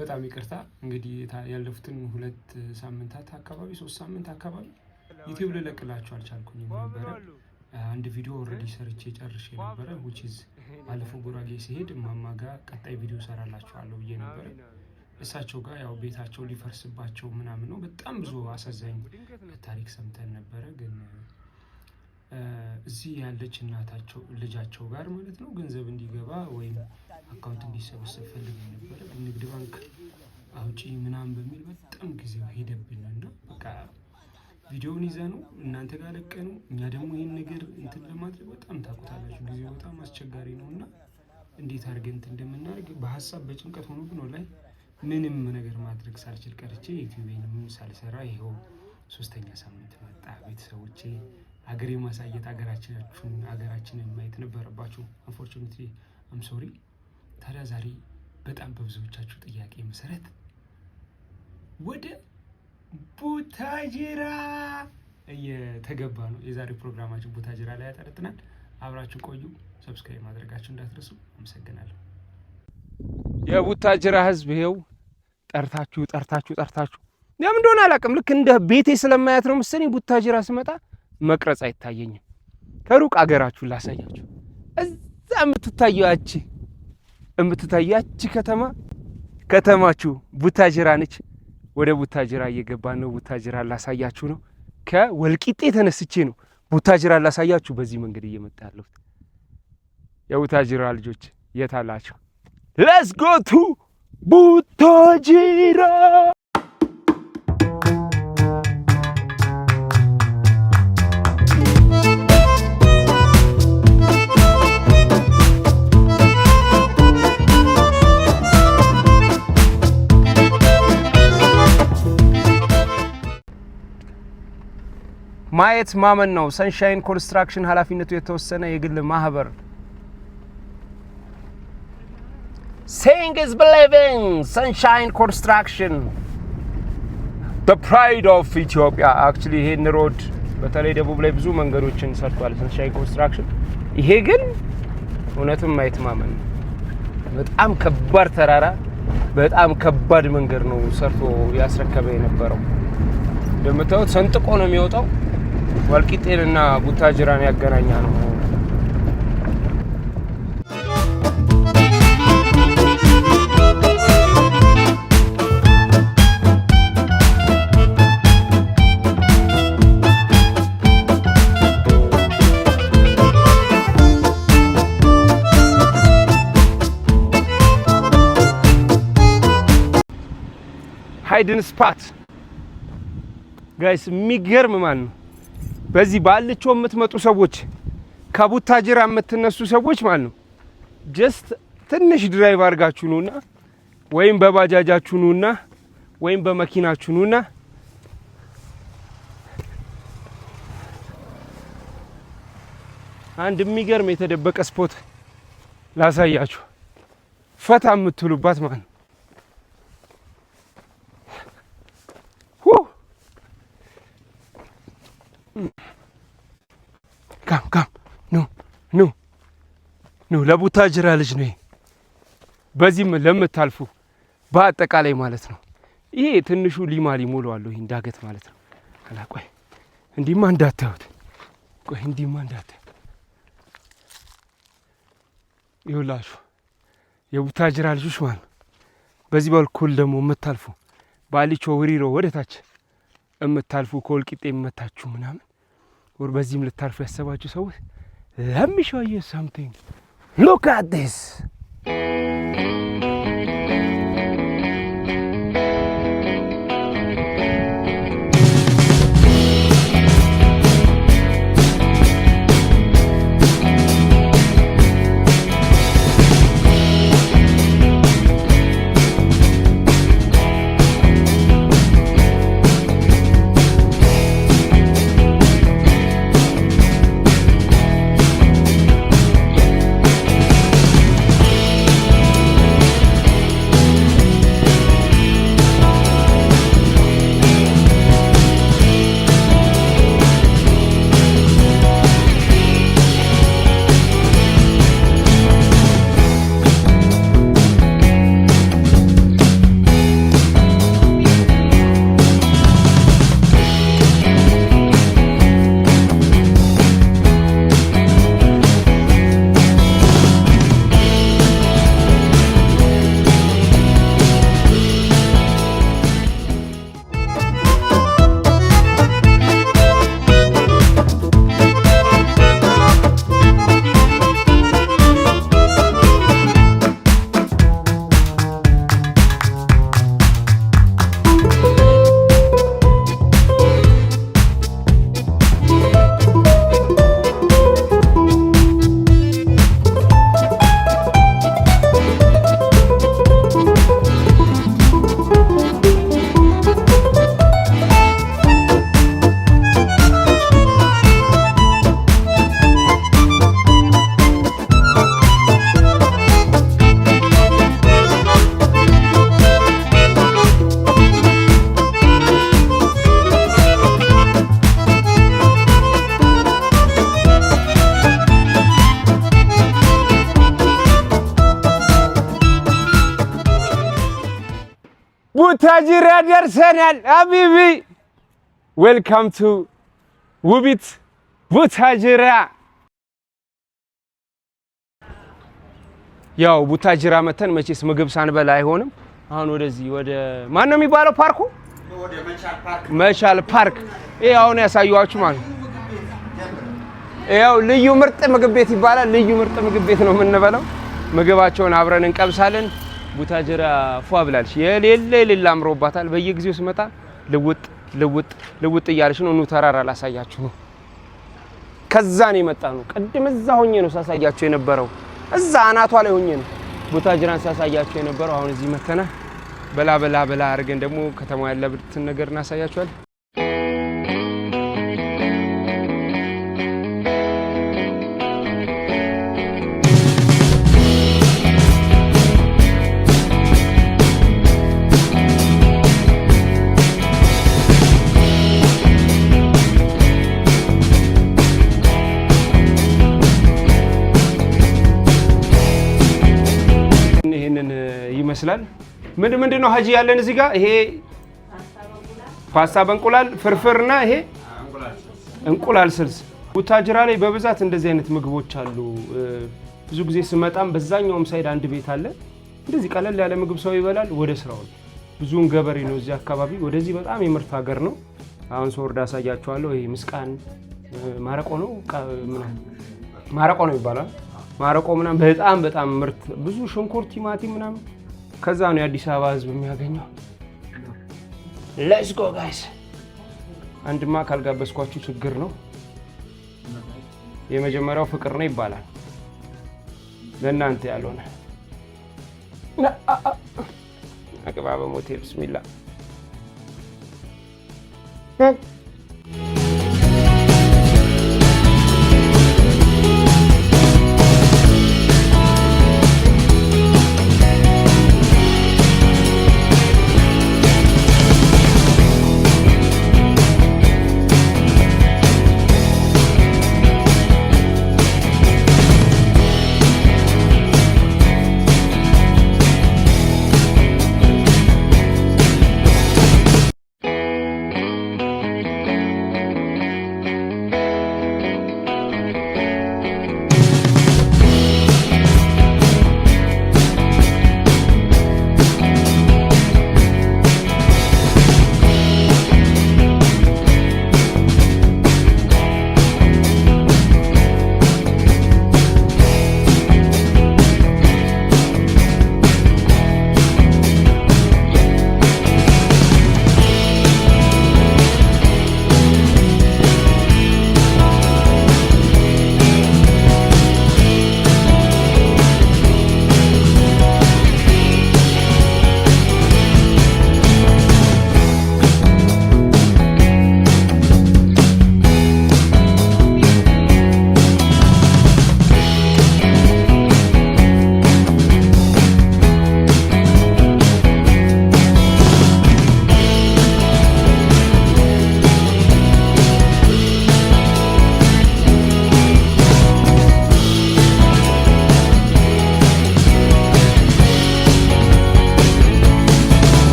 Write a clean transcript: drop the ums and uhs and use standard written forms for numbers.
በጣም ይቅርታ እንግዲህ ያለፉትን 2 ሳምንታት አካባቢ 3 ሳምንት አካባቢ ዩቲዩብ ልለቅላችሁ አልቻልኩኝም ነበር። አንድ ቪዲዮ ኦልሬዲ ሰርቼ ጨርሼ ነበር which is ባለፈው ጉራጌ ሲሄድ ማማ ጋር ቀጣይ ቪዲዮ ሰራላችኋለሁ ብዬ ነበር። እሳቸው ጋር ያው ቤታቸው ሊፈርስባቸው ምናምን ነው በጣም ብዙ አሳዛኝ ታሪክ ሰምተን ነበር። ግን እዚህ ያለች እናታቸው ልጃቸው ጋር ማለት ነው ገንዘብ እንዲገባ ወይም አካውንት እንዲሰበሰብ ፈልገው ነበር። ንግድ ባንክ አውጪ ምናምን በሚል በጣም ጊዜው ሄደብንና በቃ ቪዲዮውን ይዘኑ እናንተ ጋር ለቀኑ። እኛ ደግሞ ይሄን ነገር እንትን ለማድረግ በጣም ታውቁታላችሁ ጊዜው በጣም አስቸጋሪ ነውና እንዴት አድርገን እንደምናደርግ በሐሳብ በጭንቀት ሆኖብን ነው ላይ ምንም ነገር ማድረግ ሳልችል ቀርቼ ዩቲዩብንም ሳልሰራ ይሄው 3ኛ ሳምንት መጣ። ቤተሰቦቼ ሀገሬ ማሳየት ሀገራችንን ማየት ነበረባችሁ። unfortunately I'm sorry። ታዲያ ዛሬ በጣም በብዙዎቻችሁ ጥያቄ መሰረት ወደ ቡታጅራ እየተገባ ነው። የዛሬ ፕሮግራማችን ቡታጅራ ላይ ያጠነጥናል። አብራችሁ ቆዩ። ሰብስክራይብ ማድረጋችሁ እንዳትረሱ። አመሰግናለሁ። የቡታጅራ ህዝብ ይሄው ጠርታችሁ ለምን እንደሆነ አላውቅም። ልክ እንደ ቤቴ ስለማያት ነው መሰለኝ ቡታጅራ ስመጣ መቅረጽ አይታየኝም። ከሩቅ አገራችሁን ላሳያችሁ። እዛ የምትታያች ከተማችሁ ቡታጅራ ነች። ወደ ቡታጅራ እየገባን ነው። ቡታጅራ ላሳያችሁ ነው። ከወልቂጤ ተነስቼ ነው ቡታጅራ ላሳያችሁ በዚህ መንገድ እየመጣ ያለሁት። የቡታጅራ ልጆች የት አላችሁ? Let's go to ቡታጅራ። ማየት ማመን ነው። ሰንሻይን ኮንስትራክሽን ኃላፊነቱ የተወሰነ የግል ማህበር Seeing is believing. Sunshine Construction, the pride of Ethiopia. Actually, ይሄን ሮድ በተለይ ደቡብ ላይ ብዙ መንገዶችን ሰርቷል Sunshine Construction። ይሄ ግን እውነትም ማየት ማመን ነው። በጣም ከባድ ተራራ፣ በጣም ከባድ መንገድ ነው ሰርቶ ያስረከበ የነበረው። እንደምታዩት ሰንጥቆ ነው የሚወጣው። ወልቂጤንና ቡታጅራን ያገናኛ ነው። ሃይድን ስፓት ጋይስ የሚገርም ማለት ነው። በዚህ ባልቾ የምትመጡ ሰዎች ከቡታጅራ የምትነሱ ሰዎች ማለት ነው ጀስት ትንሽ ድራይቭ አድርጋችሁ ነውና ወይም በባጃጃችሁ ነውና ወይም በመኪናችሁ ነውና አንድ የሚገርም የተደበቀ ስፖት ላሳያችሁ ፈታ የምትሉባት ማለት ነው። ካም ኑ ለቡታጅራ ልጅ ነው። በዚህም ለምታልፉ በአጠቃላይ ማለት ነው። ይሄ ትንሹ ሊሞ ለዋለው ይሄን ዳገት ማለት ነው። አላቆይ እንዲማ እንዳታዩት። ቆይ እንዲማ እንዳታዩት። ይውላችሁ የቡታጅራ ልጆች ማለት ነው። በዚህ በኩል ደግሞ የምታልፉ ባልቾ ወሪሮ ወደታች የምታልፉ ከወልቂጤ የምታችሁ ምናምን ወር በዚህም ልታልፉ ያሰባችሁ ሰዎች let me show you something. Look at this. ቡታጅራ ደርሰናል ሀቢቢ ዌልካም ቱ ውቢት ቡታጅራ ያው ቡታጅራ መተን መቼስ ምግብ ሳንበላ አይሆንም አሁን ወደዚህ ወደ ማን ነው የሚባለው ፓርኩ ወደ መቻል ፓርክ ይሄ አሁን ያሳዩዋችሁ ማለት ያው ልዩ ምርጥ ምግብ ቤት ይባላል ልዩ ምርጥ ምግብ ቤት ነው የምንበላው ምግባቸውን አብረን እንቀምሳለን ቡታጅራ ፏ ብላለች የሌለ አምሮባታል በየጊዜው ስመጣ ልውጥ እያለች ነው ኑ ተራራ ላሳያችሁ ነው ከዛ ነው የመጣ ነው ቀድም እዛ ሆኜ ነው ሳሳያችሁ የነበረው እዛ አናቷ ላይ ሆኜ ነው ቡታጅራን ሳሳያችሁ የነበረው አሁን እዚህ መተና በላ አድርገን ደግሞ ከተማው ያለበትን ነገር እናሳያችኋለን ይመስላል ምንድነው ሀጂ ያለን እዚህ ጋር ይሄ ፓስታ በእንቁላል ፍርፍርና ይሄ እንቁላል ስልስ ቡታጅራ ላይ በብዛት እንደዚህ አይነት ምግቦች አሉ ብዙ ጊዜ ስመጣም በዛኛውም ሳይድ አንድ ቤት አለ እንደዚህ ቀለል ያለ ምግብ ሰው ይበላል ወደ ስራው ብዙውን ገበሬ ነው እዚህ አካባቢ ወደዚህ በጣም የምርት ሀገር ነው አሁን ሶርዳ አሳያችኋለሁ ይሄ ምስቃን ማረቆ ነው ይባላል ማረቆ ምናምን በጣም ምርት ብዙ ሽንኩርት ቲማቲም ምናምን ከዛ ነው የአዲስ አበባ ህዝብ የሚያገኘው ሌትስ ጎ ጋይስ አንድማ ካልጋበስኳችሁ ችግር ነው የመጀመሪያው ፍቅር ነው ይባላል ለእናንተ ያልሆነ አቀባበ ሞቴል ቢስሚላህ